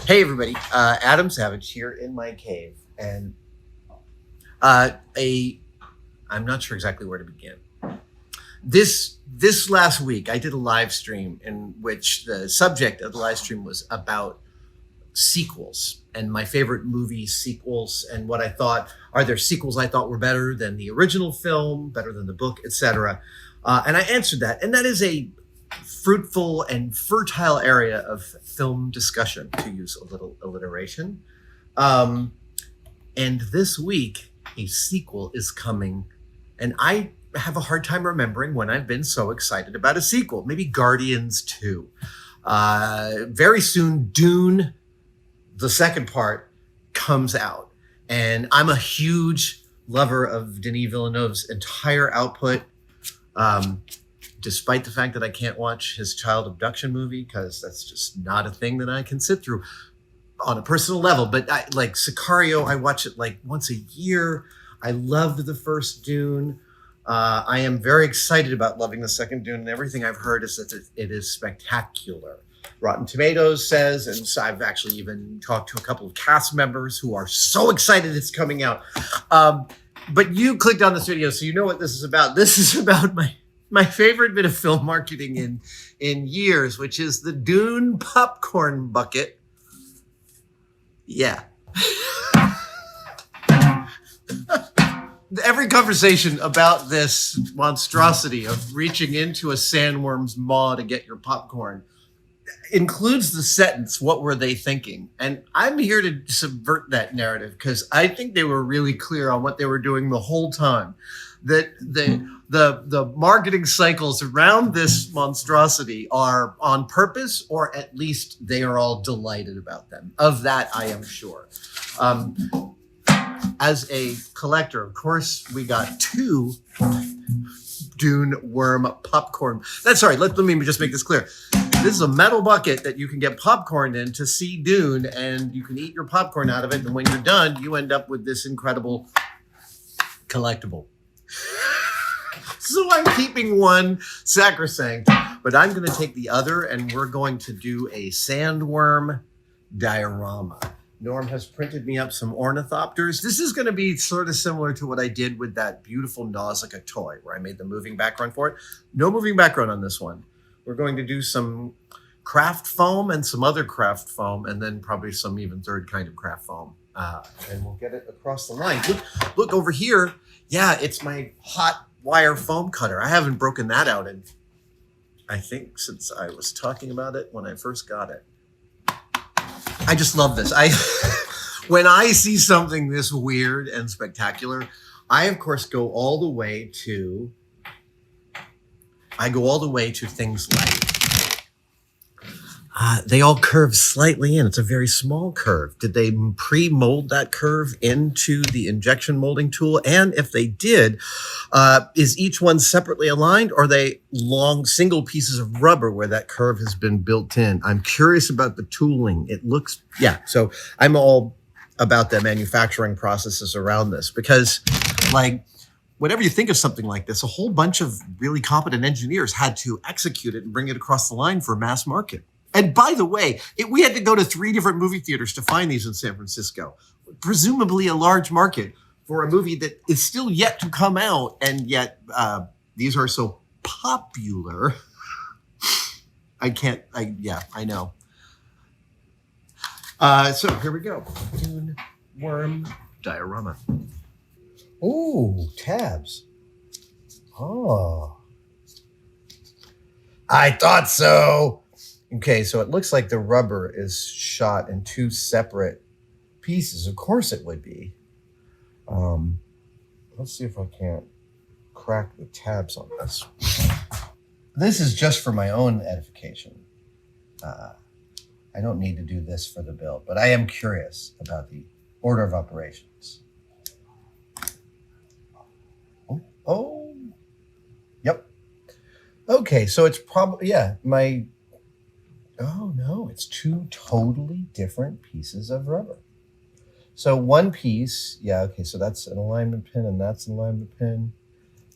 Hey everybody, Adam Savage here in my cave, and I'm not sure exactly where to begin. This last week, I did a live stream in which the subject of the live stream was about sequels and my favorite movie sequels, and what I thought are there sequels I thought were better than the original film, better than the book, etc. And I answered that, and that is a fruitful and fertile area of film discussion, to use a little alliteration. And this week, a sequel is coming, and I have a hard time remembering when I've been so excited about a sequel. Maybe Guardians 2. Very soon, Dune, the second part, comes out. And I'm a huge lover of Denis Villeneuve's entire output. Despite the fact that I can't watch his child abduction movie, because that's just not a thing that I can sit through on a personal level. But like Sicario, I watch it like once a year. I loved the first Dune. I am very excited about loving the second Dune, and everything I've heard is that it is spectacular. Rotten Tomatoes says, and so I've actually even talked to a couple of cast members who are so excited it's coming out. But you clicked on this video, so you know what this is about. This is about my favorite bit of film marketing in years, which is the Dune popcorn bucket. Yeah. Every conversation about this monstrosity of reaching into a sandworm's maw to get your popcorn includes the sentence, "What were they thinking?" And I'm here to subvert that narrative, because I think they were really clear on what they were doing the whole time. That the marketing cycles around this monstrosity are on purpose, or at least they are all delighted about them. Of that, I am sure. As a collector, of course, we got 2 Dune worm popcorn. That's sorry. Let me just make this clear. This is a metal bucket that you can get popcorn in to see Dune, and you can eat your popcorn out of it. And when you're done, you end up with this incredible collectible. So I'm keeping one sacrosanct, but I'm going to take the other, and we're going to do a sandworm diorama. Norm has printed me up some ornithopters. This is going to be sort of similar to what I did with that beautiful Nausicaa toy, where I made the moving background for it. No moving background on this one. We're going to do some craft foam and some other craft foam, and then probably some even third kind of craft foam. And we'll get it across the line. Look over here. Yeah, it's my hot wire foam cutter. I haven't broken that out in, I think, since I was talking about it when I first got it. I just love this. When I see something this weird and spectacular, I of course go all the way to things like they all curve slightly in. It's a very small curve. Did they pre-mold that curve into the injection molding tool? And if they did, is each one separately aligned, or are they long single pieces of rubber where that curve has been built in? I'm curious about the tooling. It looks, yeah. So I'm all about the manufacturing processes around this, because like, whenever you think of something like this, a whole bunch of really competent engineers had to execute it and bring it across the line for mass market. And by the way, we had to go to 3 different movie theaters to find these in San Francisco, presumably a large market for a movie that is still yet to come out. And yet these are so popular. I know. So here we go. Dune worm diorama. Ooh, tabs. Oh. I thought so. Okay, so it looks like the rubber is shot in 2 separate pieces. Of course it would be. Let's see if I can't crack the tabs on this. This is just for my own edification. I don't need to do this for the build, but I am curious about the order of operations. Oh, yep. Okay, so it's probably, yeah, oh no, it's 2 totally different pieces of rubber. So one piece, yeah, okay, so that's an alignment pin, and that's an alignment pin,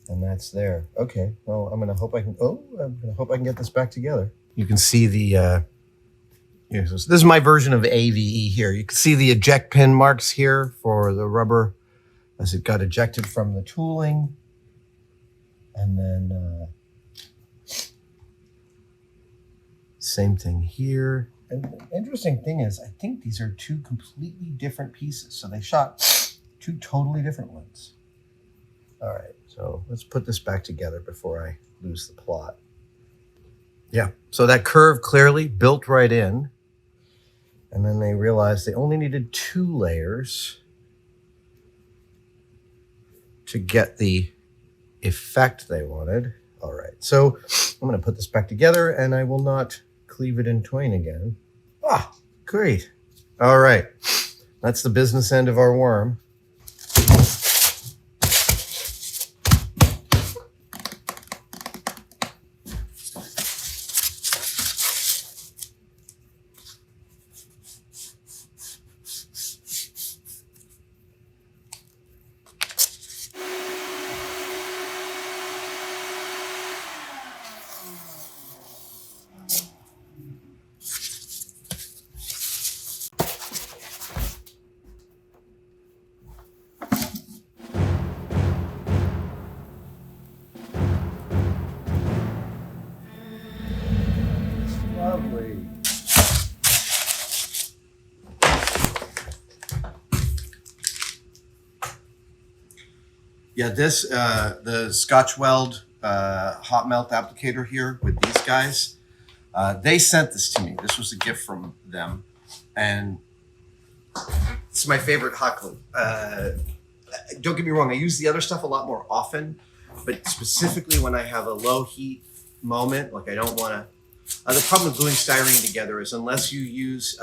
and that's there. Okay, well, I'm gonna hope I can get this back together. You can see the Yes, this is my version of AVE here. You can see the eject pin marks here for the rubber as it got ejected from the tooling. And then same thing here. And the interesting thing is, I think these are two completely different pieces. So they shot two totally different ones. All right, so let's put this back together before I lose the plot. Yeah, so that curve clearly built right in. And then they realized they only needed 2 layers to get the effect they wanted. All right, so I'm going to put this back together and I will not cleave it in twain again. Ah, great. All right, that's the business end of our worm. Lovely. Yeah, this, the Scotch Weld hot melt applicator here with these guys, they sent this to me. This was a gift from them. And it's my favorite hot glue. Don't get me wrong, I use the other stuff a lot more often, but specifically when I have a low heat moment, like I don't want to, the problem with gluing styrene together is unless you use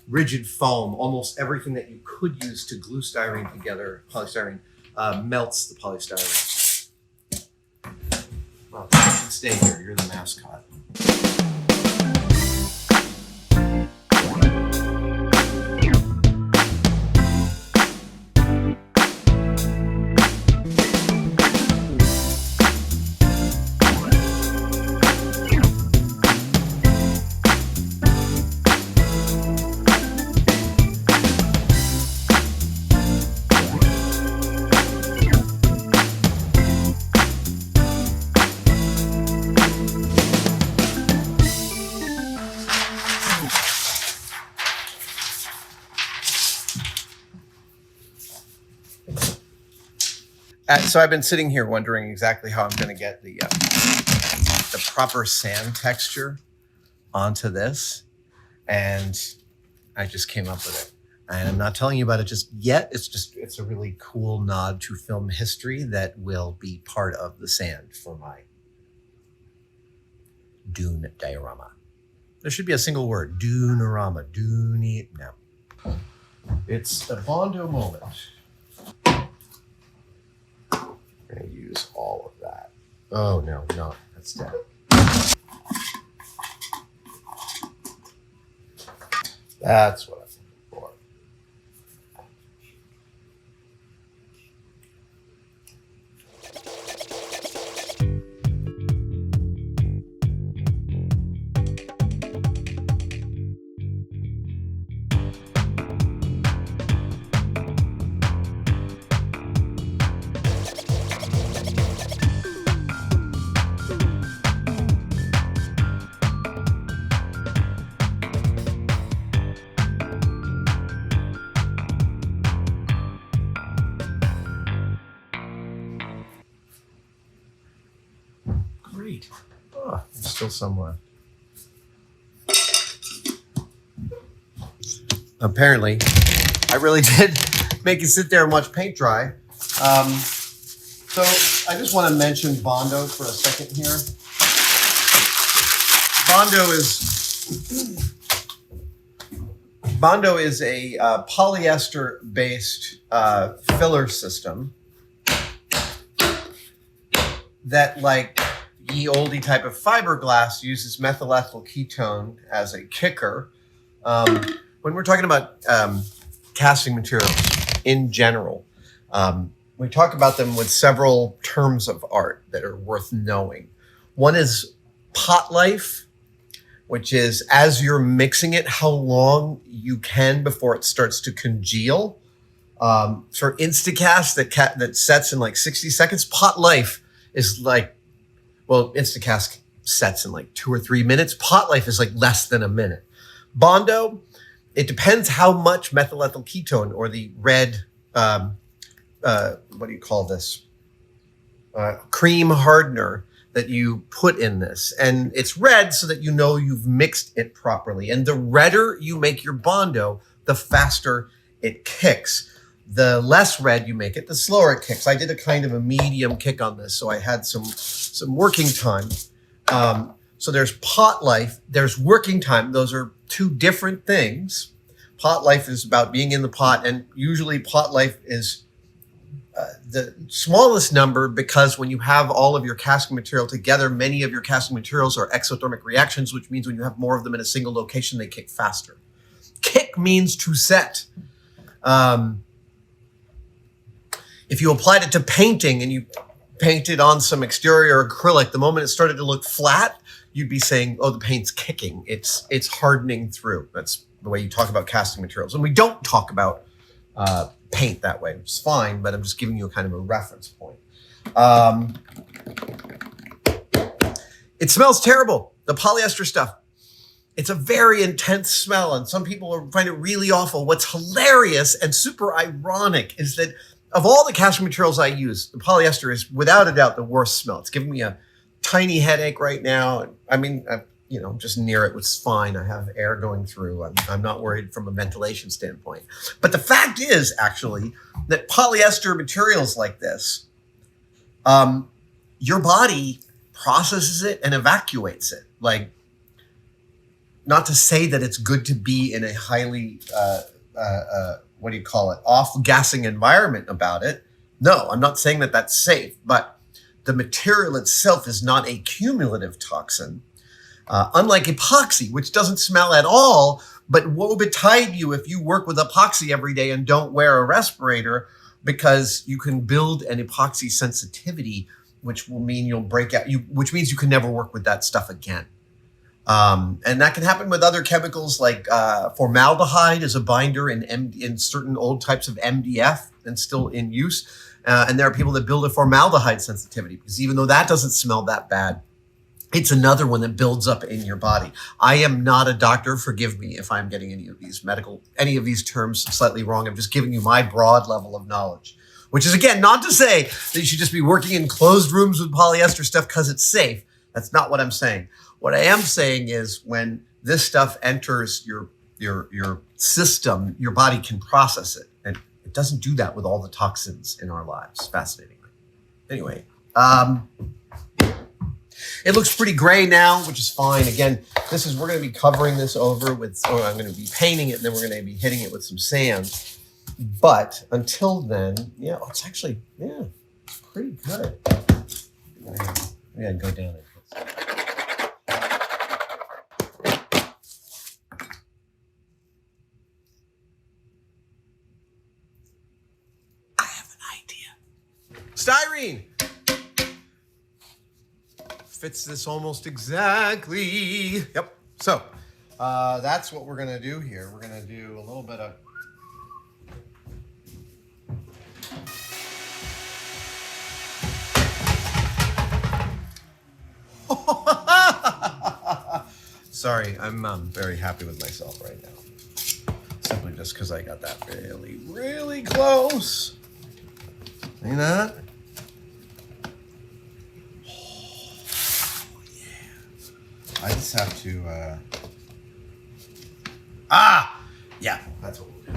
rigid foam, almost everything that you could use to glue styrene together, polystyrene, melts the polystyrene. Well, you should stay here. You're the mascot. So I've been sitting here wondering exactly how I'm going to get the proper sand texture onto this, and I just came up with it. And I'm not telling you about it just yet. It's a really cool nod to film history that will be part of the sand for my Dune diorama. There should be a single word, Dune-orama, Dune. No, it's a Bondo moment. I'm going to use all of that. Oh, no, that's dead. That's what I'm looking for. Great. Oh, there's still some left. Apparently, I really did make you sit there and watch paint dry. So I just want to mention Bondo for a second here. Bondo is a polyester-based filler system that, like ye olde type of fiberglass, uses methyl ethyl ketone as a kicker. When we're talking about casting materials in general, we talk about them with several terms of art that are worth knowing. One is pot life. which is as you're mixing it, how long you can before it starts to congeal. For Instacast that sets in like 60 seconds. Pot life is like, well, Instacast sets in like 2 or 3 minutes. Pot life is like less than a minute. Bondo, it depends how much methyl ethyl ketone or the red, what do you call this? Cream hardener that you put in this. And it's red so that you know you've mixed it properly. And the redder you make your Bondo, the faster it kicks. The less red you make it, the slower it kicks. I did a kind of a medium kick on this, so I had some working time. So there's pot life, there's working time. Those are two different things. Pot life is about being in the pot, and usually pot life is the smallest number because when you have all of your casting material together, many of your casting materials are exothermic reactions, which means when you have more of them in a single location, they kick faster. Kick means to set. If you applied it to painting and you painted on some exterior acrylic, the moment it started to look flat, you'd be saying, oh, the paint's kicking. It's hardening through. That's the way you talk about casting materials. And we don't talk about paint that way, which is fine, but I'm just giving you a kind of a reference point. It smells terrible, the polyester stuff. It's a very intense smell, and some people find it really awful. What's hilarious and super ironic is that of all the casting materials I use, the polyester is without a doubt the worst smell. It's giving me a tiny headache right now. I mean, just near it was fine. I have air going through. I'm not worried from a ventilation standpoint. But the fact is, actually, that polyester materials like this, your body processes it and evacuates it. Like, not to say that it's good to be in a highly off-gassing environment about it. No, I'm not saying that that's safe, but the material itself is not a cumulative toxin. Unlike epoxy, which doesn't smell at all, but woe betide you if you work with epoxy every day and don't wear a respirator, because you can build an epoxy sensitivity, which will mean you'll break out, which means you can never work with that stuff again. And that can happen with other chemicals like formaldehyde is a binder in certain old types of MDF and still in use. And there are people that build a formaldehyde sensitivity because even though that doesn't smell that bad, it's another one that builds up in your body. I am not a doctor. Forgive me if I'm getting any of these terms slightly wrong. I'm just giving you my broad level of knowledge, which is, again, not to say that you should just be working in closed rooms with polyester stuff because it's safe. That's not what I'm saying. What I am saying is when this stuff enters your system, your body can process it. And it doesn't do that with all the toxins in our lives, fascinatingly. Anyway, it looks pretty gray now, which is fine. Again, we're going to be covering this over I'm going to be painting it, and then we're going to be hitting it with some sand. But until then, it's actually, it's pretty good. We got to go down it. Styrene fits this almost exactly. Yep. So that's what we're going to do here. We're going to do a little bit of sorry, I'm very happy with myself right now. Simply just because I got that really, really close. See that? I just have to, yeah, that's what we'll do.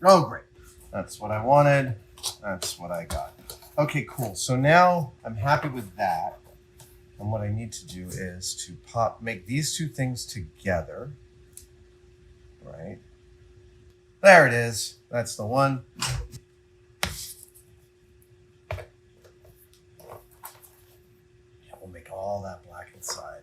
Oh, great. That's what I wanted. That's what I got. Okay, cool. So now I'm happy with that. And what I need to do is to make these two things together. Right. There it is. That's the one. Yeah, we'll make all that black inside.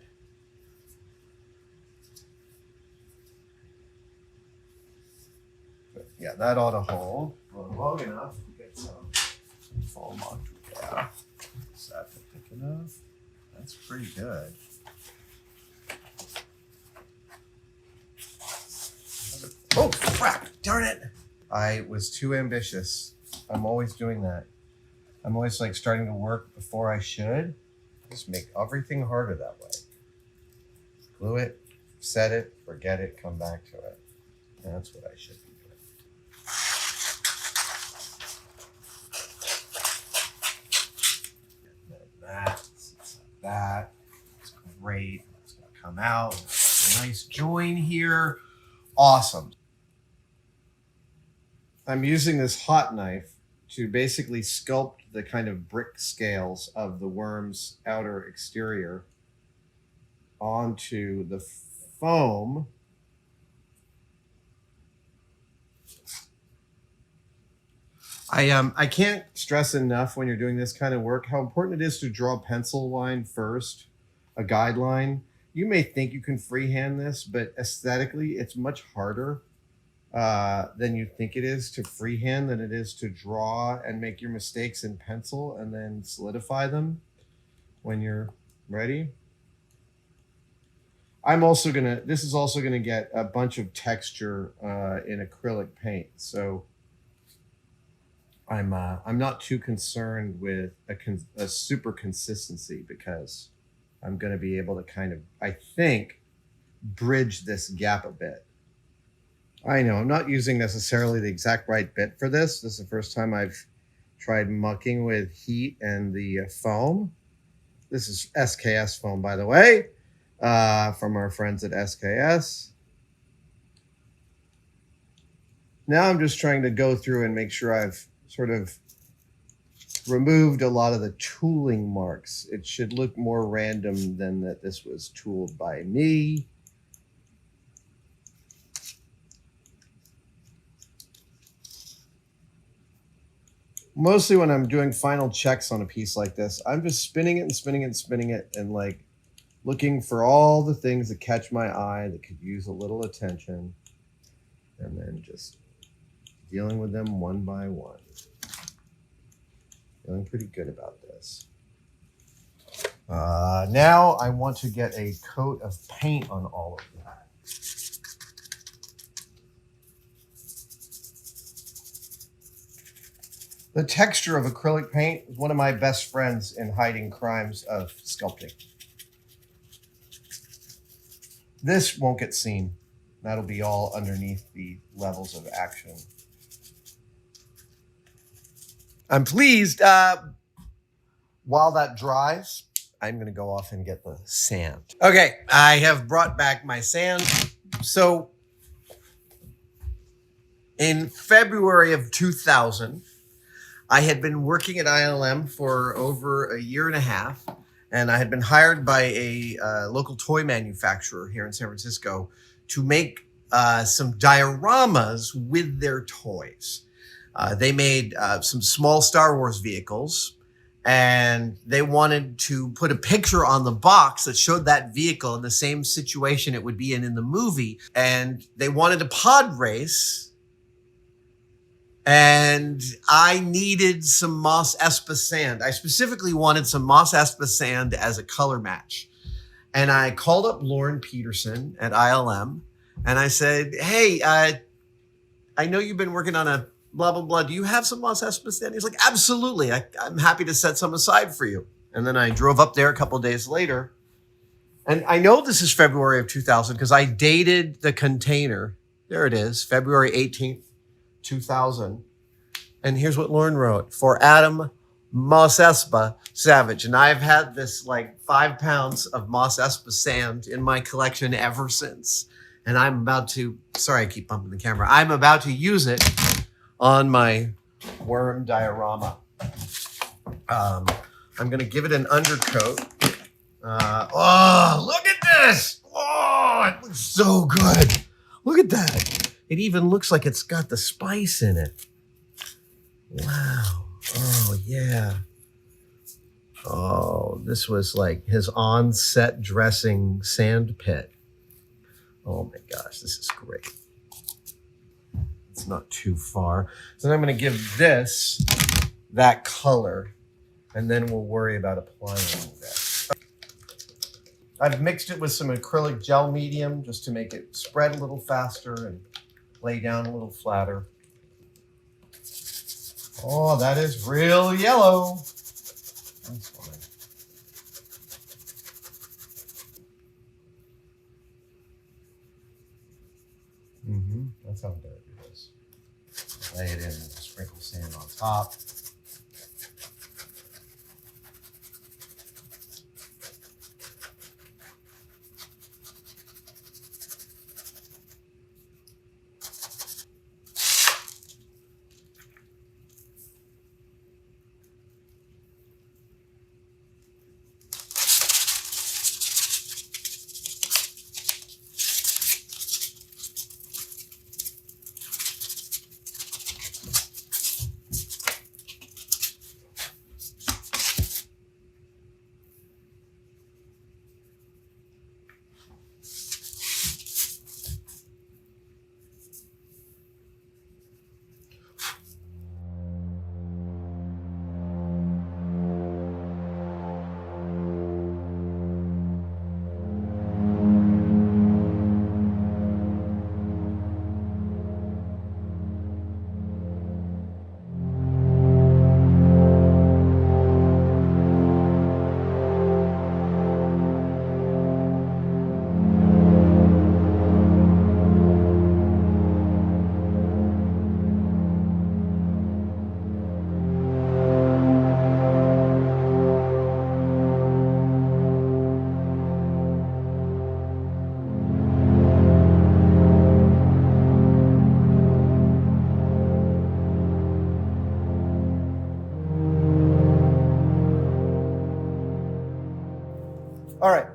But yeah, that ought to hold long enough to get some foam onto there. Is that thick enough? That's pretty good. Oh, crap. Darn it. I was too ambitious. I'm always doing that. I'm always like starting to work before I should. Just make everything harder that way. Glue it, set it, forget it, come back to it. And that's what I should be doing. That. It's great. It's going to come out. A nice join here. Awesome. I'm using this hot knife to basically sculpt the kind of brick scales of the worm's outer exterior onto the foam. I can't stress enough when you're doing this kind of work how important it is to draw a pencil line first, a guideline. You may think you can freehand this, but aesthetically, it's much harder than you think it is to freehand than it is to draw and make your mistakes in pencil and then solidify them when you're ready. This is also gonna get a bunch of texture in acrylic paint. So I'm not too concerned with a super consistency because I'm going to be able to kind of, I think, bridge this gap a bit. I know I'm not using necessarily the exact right bit for this. This is the first time I've tried mucking with heat and the foam. This is SKS foam, by the way, from our friends at SKS. Now I'm just trying to go through and make sure I've sort of removed a lot of the tooling marks. It should look more random than that this was tooled by me. Mostly when I'm doing final checks on a piece like this, I'm just spinning it and spinning it and spinning it and like looking for all the things that catch my eye that could use a little attention and then just dealing with them one by one. Feeling pretty good about this. Now I want to get a coat of paint on all of that. The texture of acrylic paint is one of my best friends in hiding crimes of sculpting. This won't get seen. That'll be all underneath the levels of action. I'm pleased. While that dries, I'm going to go off and get the sand. Okay, I have brought back my sand. So in February of 2000, I had been working at ILM for over a year and a half, and I had been hired by a local toy manufacturer here in San Francisco to make some dioramas with their toys. They made some small Star Wars vehicles, and they wanted to put a picture on the box that showed that vehicle in the same situation it would be in the movie. And they wanted a pod race. And I needed some Moss Espa sand. I specifically wanted some Moss Espa sand as a color match. And I called up Lauren Peterson at ILM, and I said, hey, I know you've been working on a blah, blah, blah. Do you have some Moss Espa sand? He's like, absolutely. I'm happy to set some aside for you. And then I drove up there a couple of days later. And I know this is February of 2000 because I dated the container. There it is, February 18th, 2000. And here's what Lauren wrote. For Adam Moss Espa Savage. And I've had this like 5 pounds of Moss Espa sand in my collection ever since. And I'm about to, sorry I keep bumping the camera, I'm about to use it on my worm diorama. I'm going to give it an undercoat. Oh, look at this. Oh, it looks so good. Look at that. It even looks like it's got the spice in it. Wow. Oh, yeah. Oh, this was like his on-set dressing sand pit. Oh my gosh, this is great. It's not too far. So then I'm going to give this that color, and then we'll worry about applying that. I've mixed it with some acrylic gel medium just to make it spread a little faster and lay down a little flatter. Oh, that is real yellow. That's fine. That's how dirty it is. Lay it in, sprinkle sand on top. All right.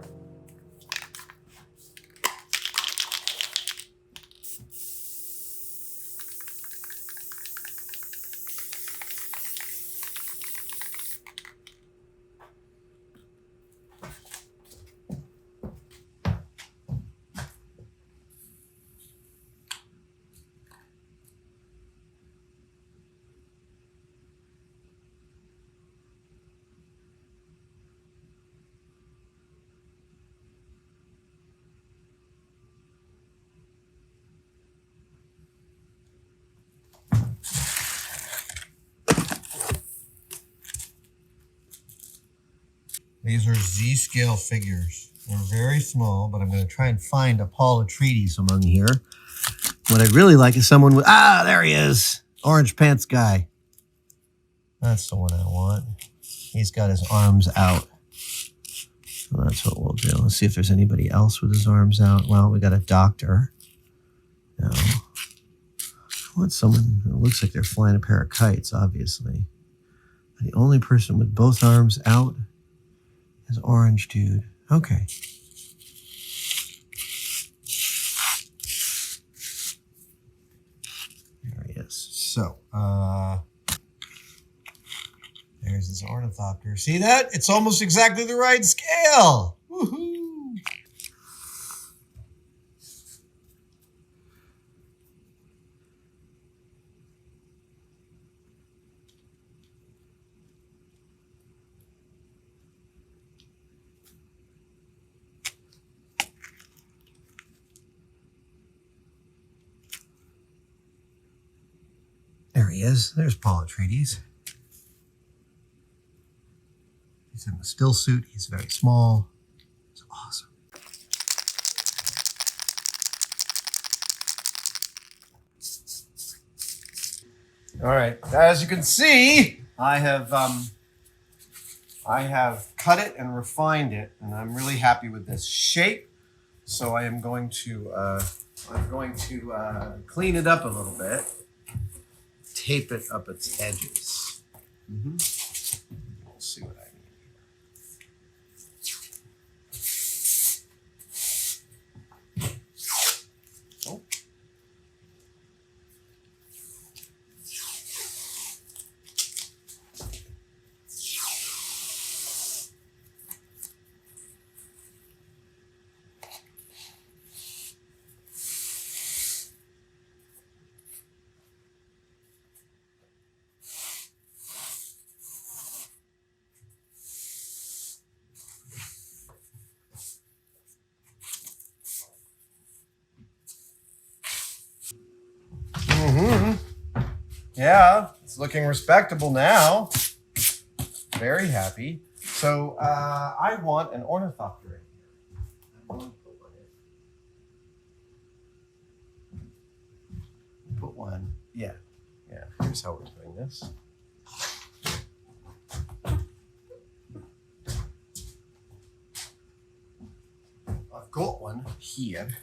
These are Z-scale figures. They're very small, but I'm going to try and find a Paul Atreides among here. What I'd really like is someone with... Ah, there he is. Orange pants guy. That's the one I want. He's got his arms out. So that's what we'll do. Let's see if there's anybody else with his arms out. Well, we got a doctor. No. I want someone who looks like they're flying a pair of kites, obviously. The only person with both arms out is orange dude. Okay. There he is. So, there's this Ornithopter. See that? It's almost exactly the right scale. Woohoo! There he is. There's Paul Atreides. He's in the still suit. He's very small. It's awesome. All right. As you can see, I have cut it and refined it, and I'm really happy with this shape. So I am going to I'm going to clean it up a little bit. Tape it up its edges. We'll see what I mean. Oh. Yeah, it's looking respectable now. Very happy. So I want an ornithopter in here. Put one. Yeah. Here's how we're doing this. I've got one here.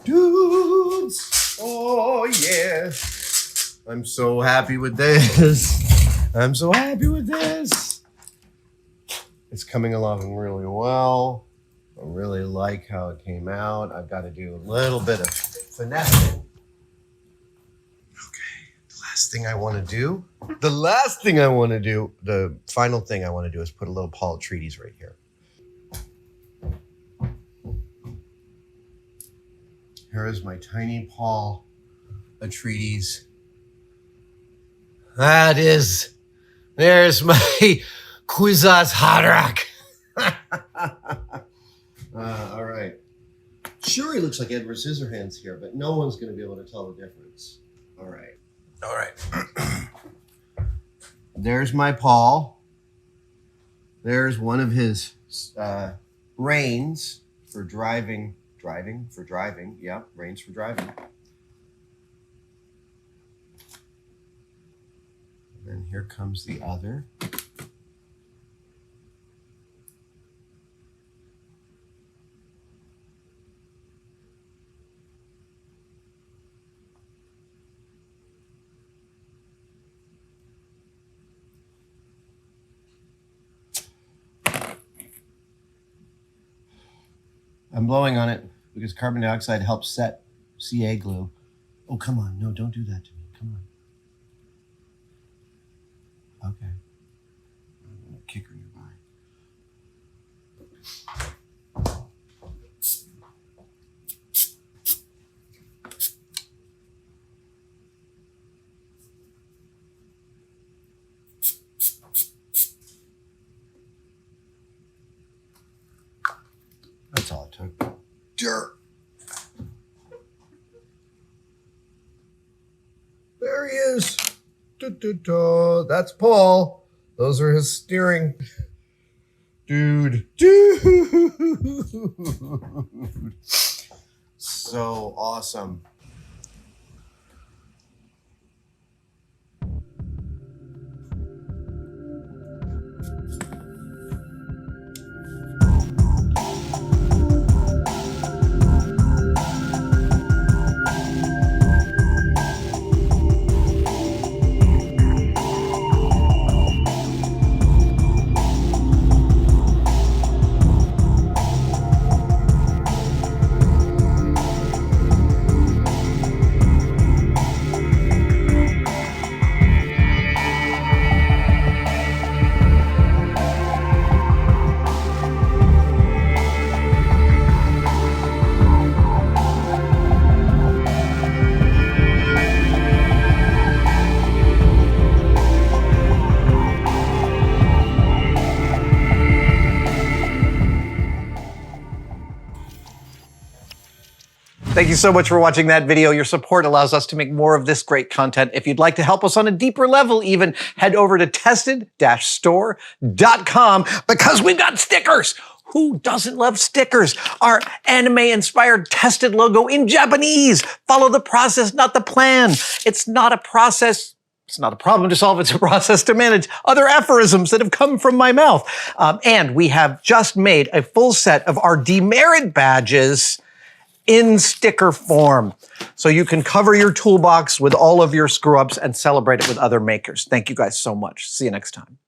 Dudes! Oh, yeah. I'm so happy with this. I'm so happy with this. It's coming along really well. I really like how it came out. I've got to do a little bit of finessing. Okay, the last thing I want to do, the final thing I want to do is put a little Paul Atreides right here. Here is my tiny Paul Atreides. There's my Kwisatz Haderach. All right. Sure, he looks like Edward Scissorhands here, but no one's going to be able to tell the difference. All right. There's my Paul. There's one of his reins for driving. Yeah, reins for driving. And then here comes the other. I'm blowing on it because carbon dioxide helps set CA glue. Oh, come on. No, don't do that to me. Come on. Okay. I'm going to kick her nearby. That's all it took. Dirt. There he is. That's Paul. Those are his steering. Dude. So awesome. Thank you so much for watching that video. Your support allows us to make more of this great content. If you'd like to help us on a deeper level even, head over to tested-store.com because we've got stickers. Who doesn't love stickers? Our anime-inspired tested logo in Japanese. Follow the process, not the plan. It's not a process. It's not a problem to solve. It's a process to manage. Other aphorisms that have come from my mouth. And we have just made a full set of our demerit badges in sticker form. So you can cover your toolbox with all of your screw-ups and celebrate it with other makers. Thank you guys so much. See you next time.